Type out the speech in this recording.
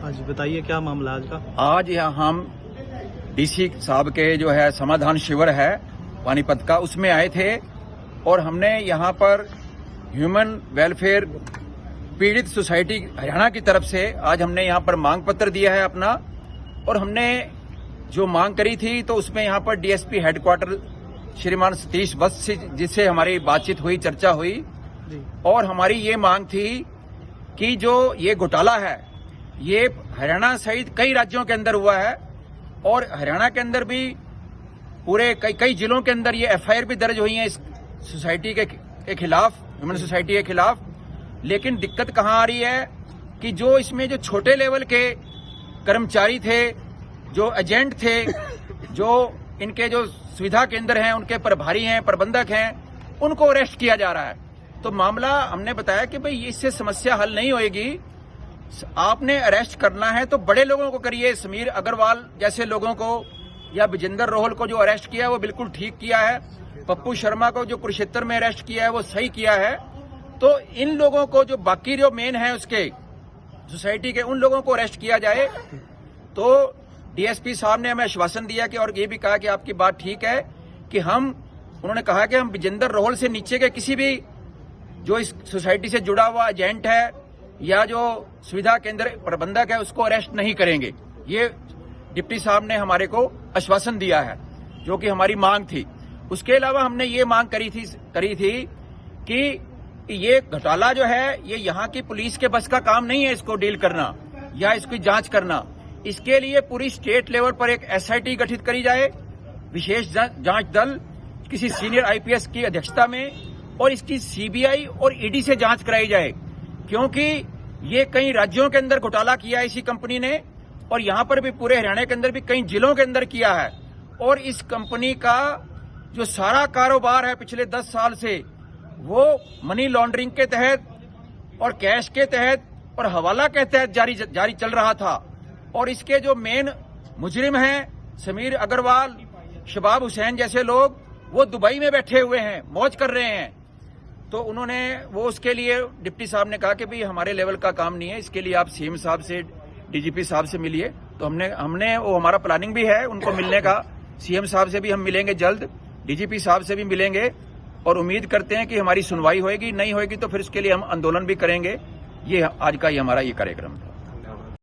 आज बताइए क्या मामला आज का। आज यहाँ हम डीसी साहब के जो है समाधान शिविर है पानीपत का, उसमें आए थे और हमने यहाँ पर ह्यूमन वेलफेयर पीड़ित सोसाइटी हरियाणा की तरफ से आज हमने यहाँ पर मांग पत्र दिया है अपना। और हमने जो मांग करी थी तो उसमें यहाँ पर डीएसपी हेडक्वार्टर श्रीमान सतीश वत्स जिससे हमारी बातचीत हुई, चर्चा हुई और हमारी ये मांग थी कि जो ये घोटाला है ये हरियाणा सहित कई राज्यों के अंदर हुआ है और हरियाणा के अंदर भी पूरे कई जिलों के अंदर ये एफआईआर भी दर्ज हुई है इस सोसाइटी के खिलाफ, ह्यूमन सोसाइटी के खिलाफ। लेकिन दिक्कत कहाँ आ रही है कि जो इसमें जो छोटे लेवल के कर्मचारी थे, जो एजेंट थे, जो इनके जो सुविधा केंद्र हैं उनके प्रभारी हैं, प्रबंधक हैं, उनको अरेस्ट किया जा रहा है। तो मामला हमने बताया कि भाई इससे समस्या हल नहीं होएगी, आपने अरेस्ट करना है तो बड़े लोगों को करिए। समीर अग्रवाल जैसे लोगों को या विजेंद्र रोहल को जो अरेस्ट किया है वो बिल्कुल ठीक किया है। पप्पू शर्मा को जो कुरुक्षेत्र में अरेस्ट किया है वो सही किया है। तो इन लोगों को जो बाकी जो मेन है उसके सोसाइटी के, उन लोगों को अरेस्ट किया जाए। तो डीएसपी साहब ने हमें आश्वासन दिया कि और ये भी कहा कि आपकी बात ठीक है कि उन्होंने कहा कि हम विजेंद्र रोहल से नीचे के किसी भी जो इस सोसाइटी से जुड़ा हुआ एजेंट है या जो सुविधा केंद्र प्रबंधक है उसको अरेस्ट नहीं करेंगे। ये डिप्टी साहब ने हमारे को आश्वासन दिया है जो कि हमारी मांग थी। उसके अलावा हमने ये मांग करी थी कि ये घोटाला जो है ये यहाँ की पुलिस के बस का काम नहीं है इसको डील करना या इसकी जांच करना। इसके लिए पूरी स्टेट लेवल पर एक एसआईटी गठित करी जाए, विशेष जांच दल किसी सीनियर आईपीएस की अध्यक्षता में, और इसकी सीबीआई और ईडी से जांच कराई जाए क्योंकि ये कई राज्यों के अंदर घोटाला किया है इसी कंपनी ने और यहाँ पर भी पूरे हरियाणा के अंदर भी कई जिलों के अंदर किया है। और इस कंपनी का जो सारा कारोबार है पिछले 10 साल से वो मनी लॉन्ड्रिंग के तहत और कैश के तहत और हवाला के तहत जारी चल रहा था। और इसके जो मेन मुजरिम हैं समीर अग्रवाल, शबाब हुसैन जैसे लोग, वो दुबई में बैठे हुए हैं, मौज कर रहे हैं। तो उसके लिए डिप्टी साहब ने कहा कि भाई हमारे लेवल का काम नहीं है, इसके लिए आप सीएम साहब से, डीजीपी साहब से मिलिए। तो हमने वो हमारा प्लानिंग भी है उनको मिलने का। सीएम साहब से भी हम मिलेंगे जल्द, डीजीपी साहब से भी मिलेंगे और उम्मीद करते हैं कि हमारी सुनवाई होगी। नहीं होगी तो फिर उसके लिए हम आंदोलन भी करेंगे। ये आज का हमारा ये कार्यक्रम था।